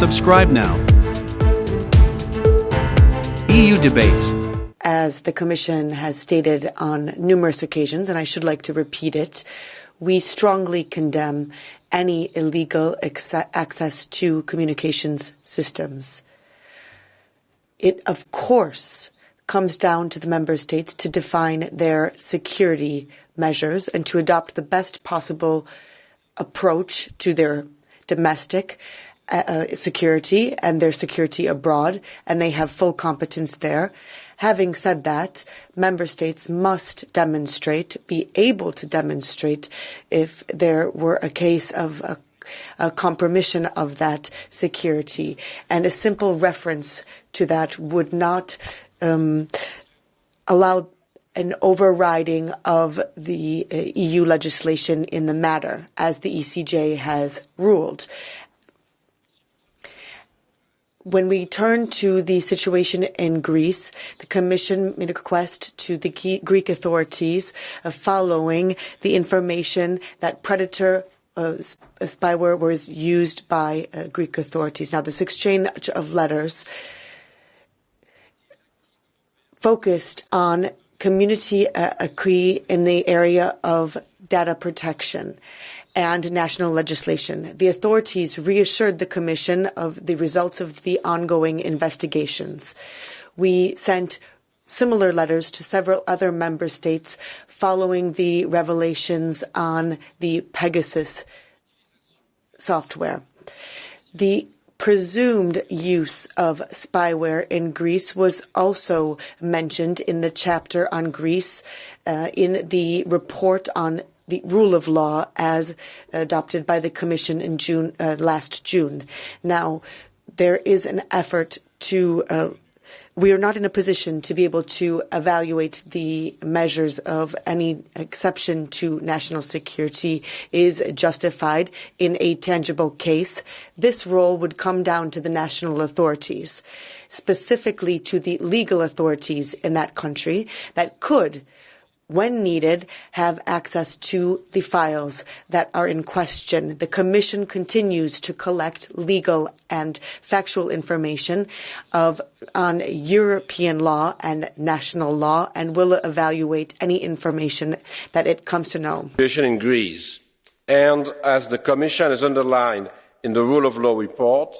Subscribe now. EU debates. As the Commission has stated on numerous occasions, and I should like to repeat it, we strongly condemn any illegal access to communications systems. It, of course, comes down to the member states to define their security measures and to adopt the best possible approach to their domestic security and their security abroad, and they have full competence there. Having said that, member states must be able to demonstrate if there were a case of a compromission of that security. And a simple reference to that would not allow an overriding of the EU legislation in the matter, as the ECJ has ruled. When we turn to the situation in Greece, the Commission made a request to the Greek authorities following the information that predator spyware was used by Greek authorities. Now, this exchange of letters focused on community acquis in the area of data protection and national legislation. The authorities reassured the Commission of the results of the ongoing investigations. We sent similar letters to several other member states following the revelations on the Pegasus software. The presumed use of spyware in Greece was also mentioned in the chapter on Greece in the report on the rule of law as adopted by the Commission in last June. Now, there is an effort to we are not in a position to be able to evaluate the measures of any exception to national security is justified in a tangible case. This role would come down to the national authorities, specifically to the legal authorities in that country that could, when needed, have access to the files that are in question. The Commission continues to collect legal and factual information on European law and national law and will evaluate any information that it comes to know. In Greece, and as the Commission has underlined in the rule of law report,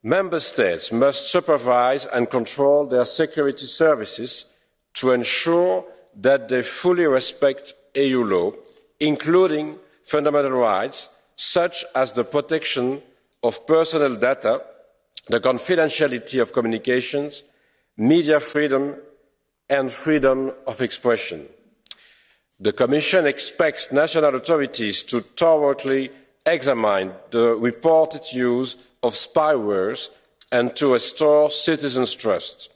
member states must supervise and control their security services to ensure that they fully respect EU law, including fundamental rights such as the protection of personal data, the confidentiality of communications, media freedom and freedom of expression. The Commission expects national authorities to thoroughly examine the reported use of spywares and to restore citizens' trust.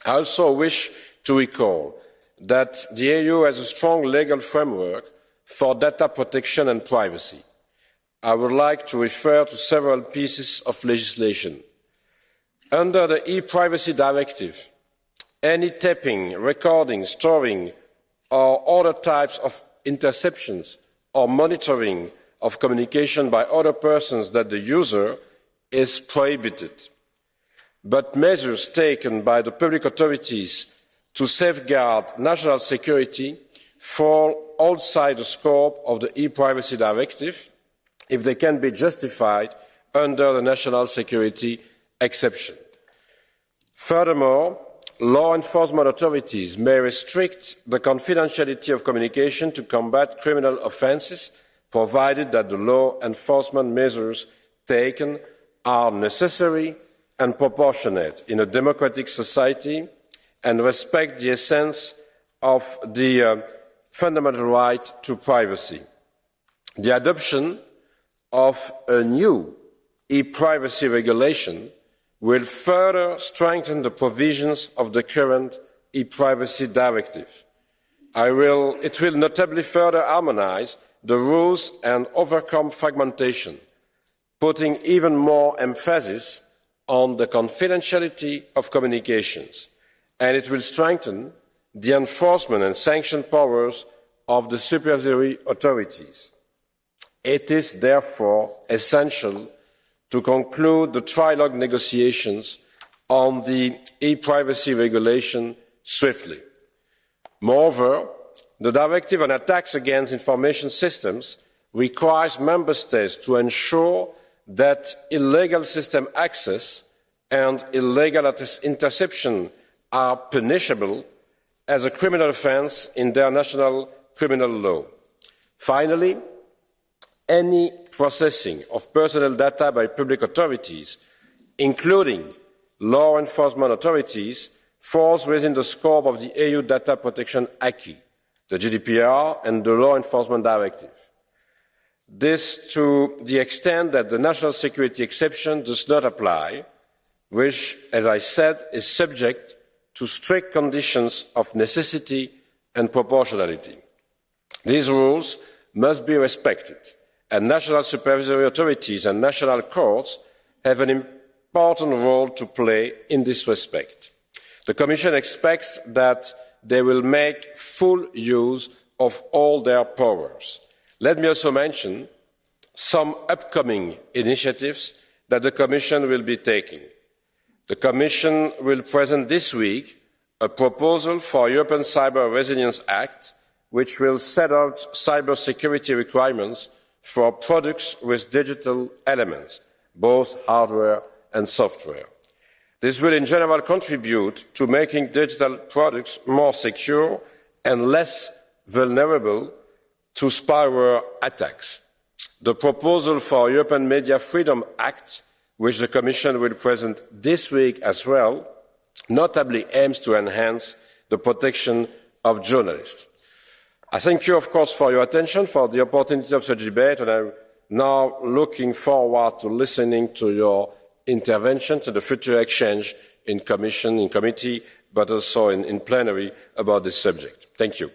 I also wish to recall that the EU has a strong legal framework for data protection and privacy. I would like to refer to several pieces of legislation. Under the e-Privacy Directive, any tapping, recording, storing, or other types of interceptions or monitoring of communication by other persons than the user is prohibited. But measures taken by the public authorities to safeguard national security fall outside the scope of the e-Privacy Directive if they can be justified under the national security exception. Furthermore, law enforcement authorities may restrict the confidentiality of communication to combat criminal offences, provided that the law enforcement measures taken are necessary and proportionate in a democratic society and respect the essence of the fundamental right to privacy. The adoption of a new e-privacy regulation will further strengthen the provisions of the current e-privacy directive. It will notably further harmonise the rules and overcome fragmentation, putting even more emphasis on the confidentiality of communications, and it will strengthen the enforcement and sanction powers of the supervisory authorities. It is therefore essential to conclude the trilogue negotiations on the e-privacy regulation swiftly. Moreover, the directive on attacks against information systems requires member states to ensure that illegal system access and illegal interception are punishable as a criminal offence in their national criminal law. Finally, any processing of personal data by public authorities, including law enforcement authorities, falls within the scope of the EU Data Protection Acquis, the GDPR and the Law Enforcement Directive. This to the extent that the national security exception does not apply, which, as I said, is subject to strict conditions of necessity and proportionality. These rules must be respected, and national supervisory authorities and national courts have an important role to play in this respect. The Commission expects that they will make full use of all their powers. Let me also mention some upcoming initiatives that the Commission will be taking. The Commission will present this week a proposal for a European Cyber Resilience Act, which will set out cybersecurity requirements for products with digital elements, both hardware and software. This will in general contribute to making digital products more secure and less vulnerable to spyware attacks. The proposal for a European Media Freedom Act, which the Commission will present this week as well, notably aims to enhance the protection of journalists. I thank you, of course, for your attention, for the opportunity of such debate, and I'm now looking forward to listening to your interventions and the future exchange in Commission, in committee, but also in plenary about this subject. Thank you.